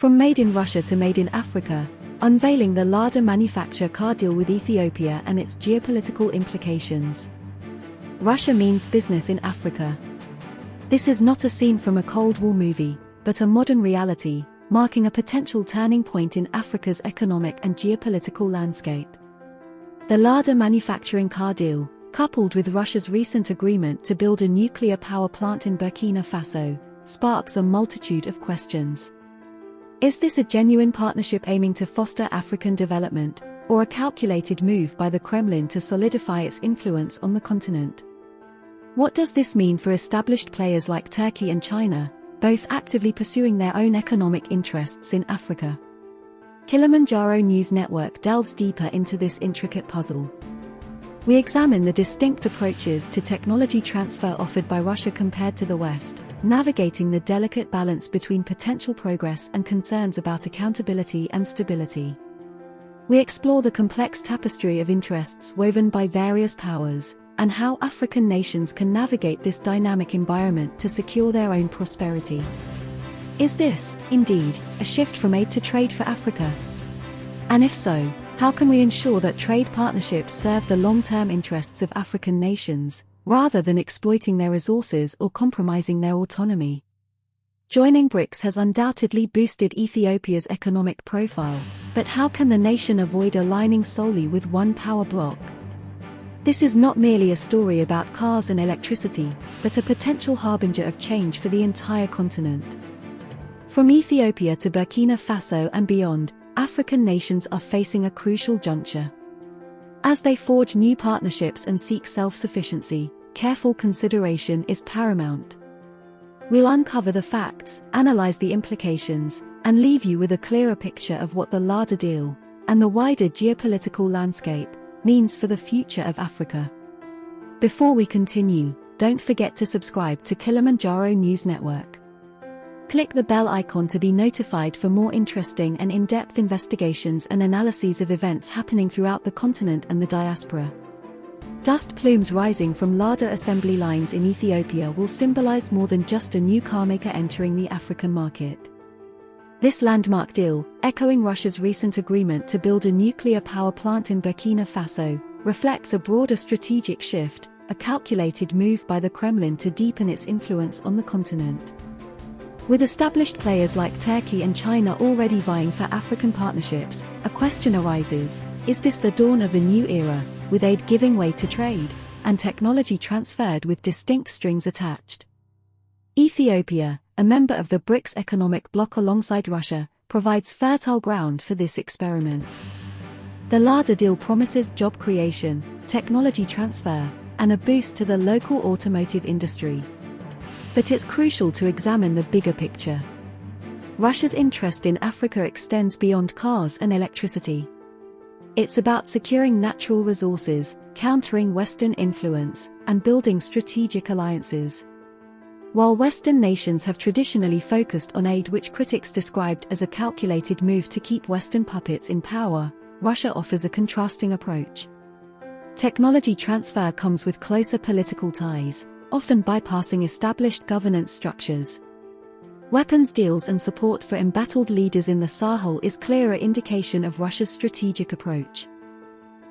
From made in Russia to made in Africa, unveiling the Lada manufacture car deal with Ethiopia and its geopolitical implications. Russia means business in Africa. This is not a scene from a Cold War movie, but a modern reality, marking a potential turning point in Africa's economic and geopolitical landscape. The Lada manufacturing car deal, coupled with Russia's recent agreement to build a nuclear power plant in Burkina Faso, sparks a multitude of questions. Is this a genuine partnership aiming to foster African development, or a calculated move by the Kremlin to solidify its influence on the continent? What does this mean for established players like Turkey and China, both actively pursuing their own economic interests in Africa? Kilimanjaro News Network delves deeper into this intricate puzzle. We examine the distinct approaches to technology transfer offered by Russia compared to the West, navigating the delicate balance between potential progress and concerns about accountability and stability. We explore the complex tapestry of interests woven by various powers, and how African nations can navigate this dynamic environment to secure their own prosperity. Is this, indeed, a shift from aid to trade for Africa? And if so, how can we ensure that trade partnerships serve the long-term interests of African nations, rather than exploiting their resources or compromising their autonomy? Joining BRICS has undoubtedly boosted Ethiopia's economic profile, but how can the nation avoid aligning solely with one power bloc? This is not merely a story about cars and electricity, but a potential harbinger of change for the entire continent. From Ethiopia to Burkina Faso and beyond, African nations are facing a crucial juncture. As they forge new partnerships and seek self-sufficiency, careful consideration is paramount. We'll uncover the facts, analyze the implications, and leave you with a clearer picture of what the Lada deal, and the wider geopolitical landscape, means for the future of Africa. Before we continue, don't forget to subscribe to Kilimanjaro News Network. Click the bell icon to be notified for more interesting and in-depth investigations and analyses of events happening throughout the continent and the diaspora. Dust plumes rising from Lada assembly lines in Ethiopia will symbolize more than just a new carmaker entering the African market. This landmark deal, echoing Russia's recent agreement to build a nuclear power plant in Burkina Faso, reflects a broader strategic shift, a calculated move by the Kremlin to deepen its influence on the continent. With established players like Turkey and China already vying for African partnerships, a question arises: is this the dawn of a new era, with aid giving way to trade, and technology transferred with distinct strings attached? Ethiopia, a member of the BRICS economic bloc alongside Russia, provides fertile ground for this experiment. The Lada deal promises job creation, technology transfer, and a boost to the local automotive industry. But it's crucial to examine the bigger picture. Russia's interest in Africa extends beyond cars and electricity. It's about securing natural resources, countering Western influence, and building strategic alliances. While Western nations have traditionally focused on aid, which critics described as a calculated move to keep Western puppets in power, Russia offers a contrasting approach. Technology transfer comes with closer political ties, often bypassing established governance structures. Weapons deals and support for embattled leaders in the Sahel is clearer indication of Russia's strategic approach.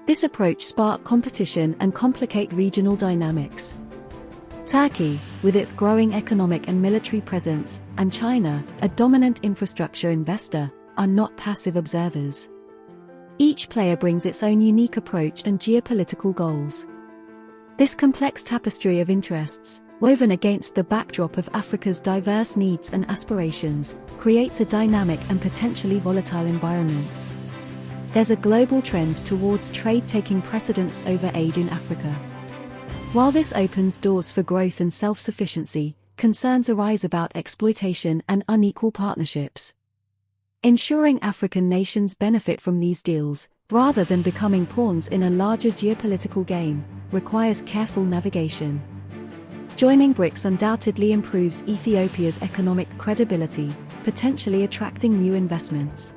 This approach sparks competition and complicates regional dynamics. Turkey, with its growing economic and military presence, and China, a dominant infrastructure investor, are not passive observers. Each player brings its own unique approach and geopolitical goals. This complex tapestry of interests, woven against the backdrop of Africa's diverse needs and aspirations, creates a dynamic and potentially volatile environment. There's a global trend towards trade taking precedence over aid in Africa. While this opens doors for growth and self-sufficiency, concerns arise about exploitation and unequal partnerships. Ensuring African nations benefit from these deals, rather than becoming pawns in a larger geopolitical game, requires careful navigation. Joining BRICS undoubtedly improves Ethiopia's economic credibility, potentially attracting new investments.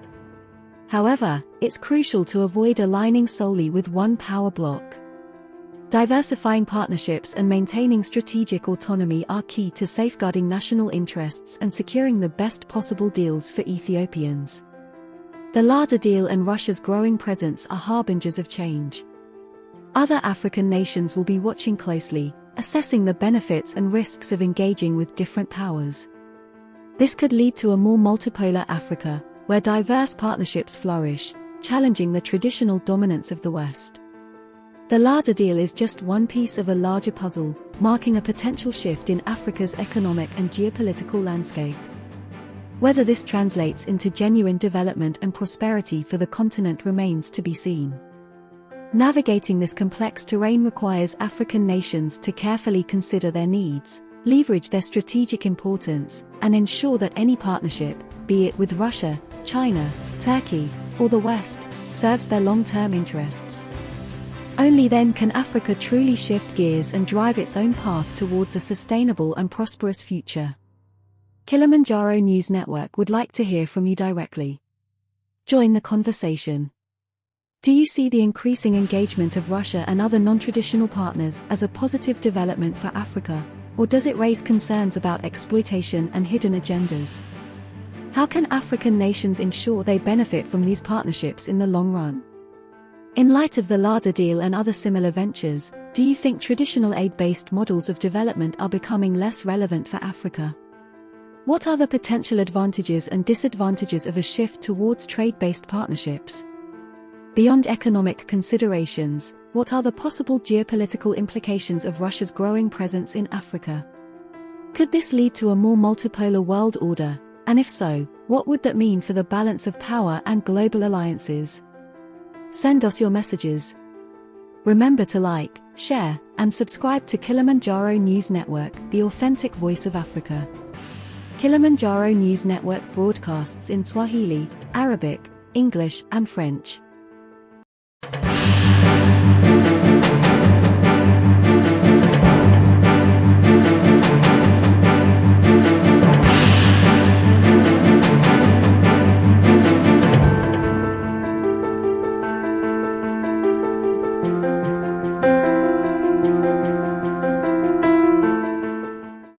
However, it's crucial to avoid aligning solely with one power bloc. Diversifying partnerships and maintaining strategic autonomy are key to safeguarding national interests and securing the best possible deals for Ethiopians. The Lada deal and Russia's growing presence are harbingers of change. Other African nations will be watching closely, assessing the benefits and risks of engaging with different powers. This could lead to a more multipolar Africa, where diverse partnerships flourish, challenging the traditional dominance of the West. The Lada deal is just one piece of a larger puzzle, marking a potential shift in Africa's economic and geopolitical landscape. Whether this translates into genuine development and prosperity for the continent remains to be seen. Navigating this complex terrain requires African nations to carefully consider their needs, leverage their strategic importance, and ensure that any partnership, be it with Russia, China, Turkey, or the West, serves their long-term interests. Only then can Africa truly shift gears and drive its own path towards a sustainable and prosperous future. Kilimanjaro News Network would like to hear from you directly. Join the conversation. Do you see the increasing engagement of Russia and other non-traditional partners as a positive development for Africa, or does it raise concerns about exploitation and hidden agendas? How can African nations ensure they benefit from these partnerships in the long run? In light of the Lada deal and other similar ventures, do you think traditional aid-based models of development are becoming less relevant for Africa? What are the potential advantages and disadvantages of a shift towards trade-based partnerships? Beyond economic considerations, what are the possible geopolitical implications of Russia's growing presence in Africa? Could this lead to a more multipolar world order, and if so, what would that mean for the balance of power and global alliances? Send us your messages. Remember to like, share, and subscribe to Kilimanjaro News Network, the authentic voice of Africa. Kilimanjaro News Network broadcasts in Swahili, Arabic, English, and French.